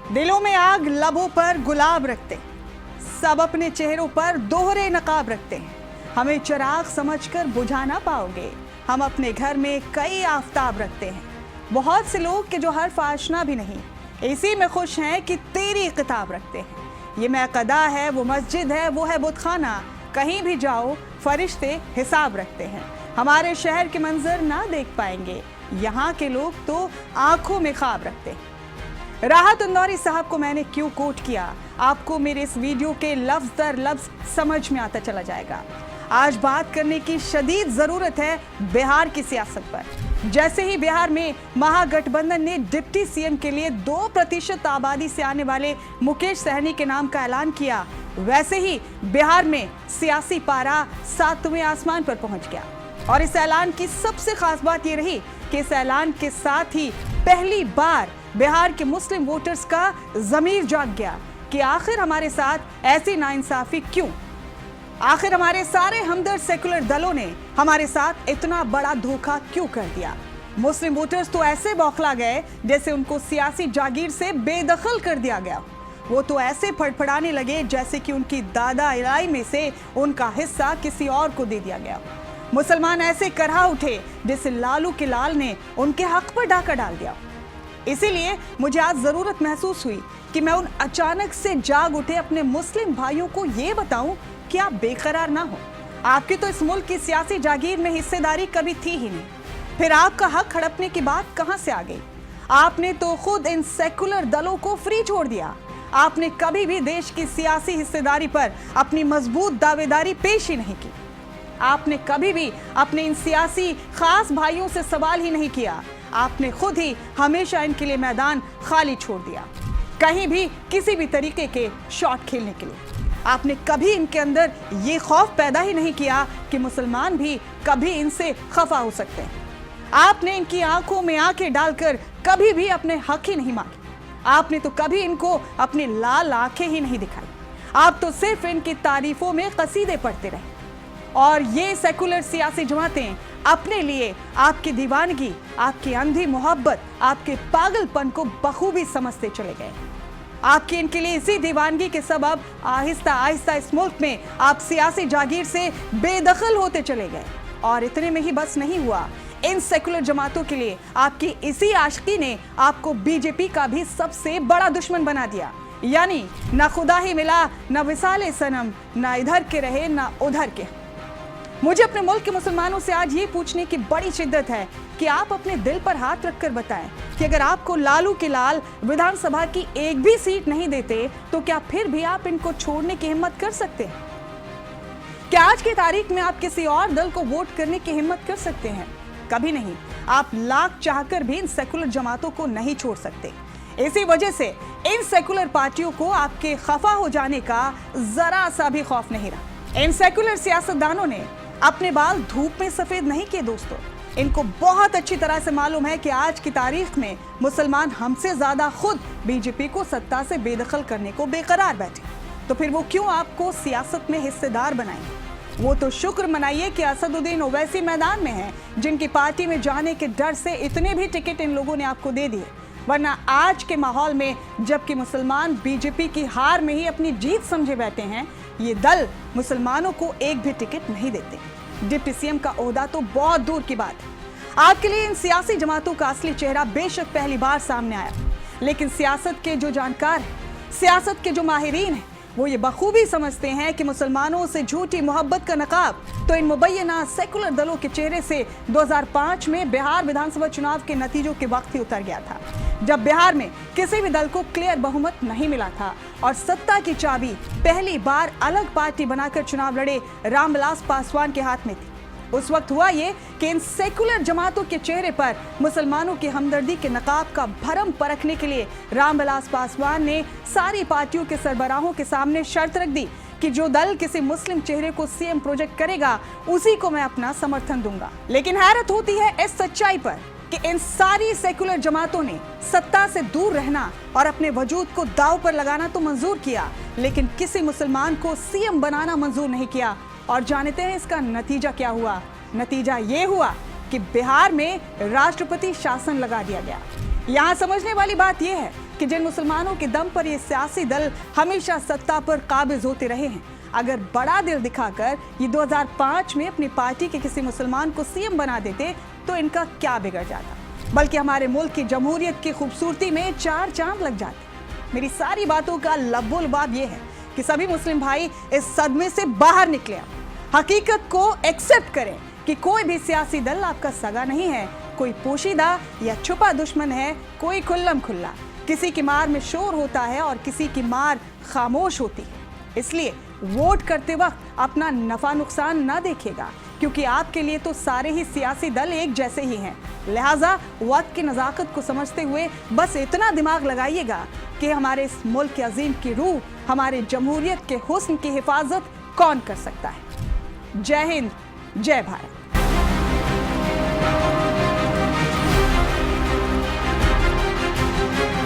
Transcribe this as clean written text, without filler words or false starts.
दिलों में आग, लबों पर गुलाब रखते, सब अपने चेहरों पर दोहरे नकाब रखते हैं। हमें चिराग समझकर बुझा ना पाओगे, हम अपने घर में कई आफताब रखते हैं। बहुत से लोग के जो हर्फ आशना भी नहीं, इसी में खुश हैं कि तेरी किताब रखते हैं। ये मैक़दा है, वो मस्जिद है, वो है बुतखाना, कहीं भी जाओ फरिश्ते हिसाब रखते हैं। हमारे शहर के मंजर ना देख पाएंगे, यहाँ के लोग तो आंखों में ख्वाब रखते हैं। राहत इंदौरी साहब को मैंने क्यों कोट किया, आपको मेरे इस वीडियो के लफ्ज दर लफ्ज समझ में आता चला जाएगा। आज बात करने की शदीद जरूरत है बिहार की सियासत पर। जैसे ही बिहार में महागठबंधन ने डिप्टी सीएम के लिए 2% आबादी से आने वाले मुकेश सहनी के नाम का ऐलान किया, वैसे ही बिहार में सियासी पारा 7वें आसमान पर पहुंच गया। और इस ऐलान की सबसे खास बात यह रही कि इस ऐलान के साथ ही पहली बार बिहार के मुस्लिम वोटर्स का ज़मीर जाग गया कि आखिर हमारे साथ ऐसी नाइंसाफी क्यों, आखिर हमारे सारे हमदर्द सेकुलर दलों ने हमारे साथ इतना बड़ा धोखा क्यों कर दिया। मुस्लिम वोटर्स तो ऐसे बौखला गए जैसे उनको सियासी जागीर से बेदखल कर दिया गया। वो तो ऐसे फड़फड़ाने लगे जैसे कि उनकी दादा इलाई में से उनका हिस्सा किसी और को दे दिया गया। मुसलमान ऐसे करहा उठे जैसे लालू के लाल ने उनके हक पर डाका डाल दिया। इसीलिए मुझे आज जरूरत महसूस हुई कि मैं उन अचानक से जाग उठे अपने मुस्लिम भाइयों को ये बताऊं कि आप बेकरार ना हो। आपकी तो इस मुल्क की सियासी जागीर में हिस्सेदारी कभी थी ही नहीं, फिर आपका हक हड़पने की बात कहां से आ गई। आपने तो खुद इन सेकुलर दलों को फ्री छोड़ दिया। आपने कभी भी देश की सियासी हिस्सेदारी पर अपनी मजबूत दावेदारी पेश ही नहीं की। आपने कभी भी अपने इन सियासी खास भाइयों से सवाल ही नहीं किया। आपने खुद ही हमेशा इनके लिए मैदान खाली छोड़ दिया, कहीं भी किसी भी तरीके के शॉट खेलने के लिए। आपने कभी इनके अंदर ये खौफ पैदा ही नहीं किया कि मुसलमान भी कभी इनसे खफा हो सकते हैं। आपने इनकी आंखों में आंखें डालकर कभी भी अपने हक ही नहीं मांगे। आपने तो कभी इनको अपनी लाल आंखें ही नहीं दिखाई। आप तो सिर्फ इनकी तारीफों में कसीदे पढ़ते रहे। और ये सेकुलर सियासी जमातें अपने लिए आपकी दीवानगी, आपकी अंधी मोहब्बत, आपके पागलपन को बखूबी समझते चले गए। आपकी इनके लिए इसी दीवानगी के सबब आहिस्ता आहिस्ता इस मुल्क में आप सियासी जागीर से बेदखल होते चले गए। और इतने में ही बस नहीं हुआ, इन सेकुलर जमातों के लिए आपकी इसी आशिकी ने आपको बीजेपी का भी सबसे बड़ा दुश्मन बना दिया। यानी ना खुदा ही मिला, ना विसाले सनम, ना इधर के रहे ना उधर के। मुझे अपने मुल्क के मुसलमानों से आज ये पूछने की बड़ी शिद्दत है कि आप अपने दिल पर हाथ रखकर बताएं कि अगर आपको लालू के लाल विधानसभा की एक भी सीट नहीं देते तो क्या फिर भी आप इनको छोड़ने की हिम्मत कर सकते हैं? क्या आज की तारीख में आप किसी और दल को वोट करने की हिम्मत कर सकते हैं? कभी नहीं। आप लाख चाहकर भी इन सेकुलर जमातों को नहीं छोड़ सकते। इसी वजह से इन सेकुलर पार्टियों को आपके खफा हो जाने का जरा सा भी खौफ नहीं रहा। इन सेकुलर सियासतदानों ने अपने बाल धूप में सफेद नहीं किए दोस्तों। इनको बहुत अच्छी तरह से मालूम है कि आज की तारीख में मुसलमान हमसे ज्यादा खुद बीजेपी को सत्ता से बेदखल करने को बेकरार बैठे। तो फिर वो क्यों आपको सियासत में हिस्सेदार बनाएंगे? वो तो शुक्र मनाइए कि असदुद्दीन ओवैसी मैदान में हैं, जिनकी पार्टी में जाने के डर से इतने भी टिकट इन लोगों ने आपको दे दिए। वरना आज के माहौल में जबकि मुसलमान बीजेपी की हार में ही अपनी जीत समझे बैठे हैं, ये दल मुसलमानों को एक भी टिकट नहीं देते। डिप्टी सीएम का ओहदा तो बहुत दूर की बात है। आपके लिए इन सियासी जमातों का असली चेहरा बेशक पहली बार सामने आया, लेकिन सियासत के जो जानकार हैं, सियासत के जो माहिरीन हैं, वो ये बखूबी समझते हैं कि मुसलमानों से झूठी मोहब्बत का नकाब तो इन मुबैना सेकुलर दलों के चेहरे से 2005 में बिहार विधानसभा चुनाव के नतीजों के वक्त ही उतर गया था, जब बिहार में किसी भी दल को क्लियर बहुमत नहीं मिला था और सत्ता की चाबी पहली बार अलग पार्टी बनाकर चुनाव लड़े रामविलास पासवान के हाथ में थी। उस वक्त हुआ ये कि इन सेकुलर जमातों के चेहरे पर मुसलमानों की हमदर्दी के नकाब का भरम परखने के लिए रामविलास पासवान ने सारी पार्टियों के सरबराहों के सामने शर्त रख दी कि जो दल किसी मुस्लिम चेहरे को सीएम प्रोजेक्ट करेगा उसी को मैं अपना समर्थन दूंगा। लेकिन हैरत होती है इस सच्चाई पर कि इन सारी सेकुलर जमातों ने सत्ता से दूर रहना और अपने वजूद को दांव पर लगाना तो मंजूर किया, लेकिन किसी मुसलमान को सीएम बनाना मंजूर नहीं किया। और जानते हैं इसका नतीजा क्या हुआ? नतीजा ये हुआ कि बिहार में राष्ट्रपति शासन लगा दिया गया। यहाँ समझने वाली बात यह है कि जिन मुसलमानों के दम पर ये सियासी दल हमेशा सत्ता पर काबिज होते रहे हैं, अगर बड़ा दिल दिखाकर ये 2005 में अपनी पार्टी के किसी मुसलमान को सीएम बना देते तो इनका क्या बिगड़ जाता, बल्कि हमारे मुल्क की जमहूरियत की खूबसूरती में 4 चांद लग जाते। मेरी सारी बातों का लब्बो लबाब ये है कि सभी मुस्लिम भाई इस सदमे से बाहर निकले, हकीकत को एक्सेप्ट करें कि कोई भी सियासी दल आपका सगा नहीं है, कोई पोशीदा या छुपा दुश्मन है, कोई खुल्लम खुल्ला। किसी की मार में शोर होता है और किसी की मार खामोश होती है। इसलिए वोट करते वक्त अपना नफा नुकसान ना देखिएगा, क्योंकि आपके लिए तो सारे ही सियासी दल एक जैसे ही हैं। लिहाजा वक्त की नज़ाकत को समझते हुए बस इतना दिमाग लगाइएगा कि हमारे इस मुल्क के अजीम की रूह, हमारे जमहूरियत के हुस्न की हिफाजत कौन कर सकता है। जय हिंद, जय भारत।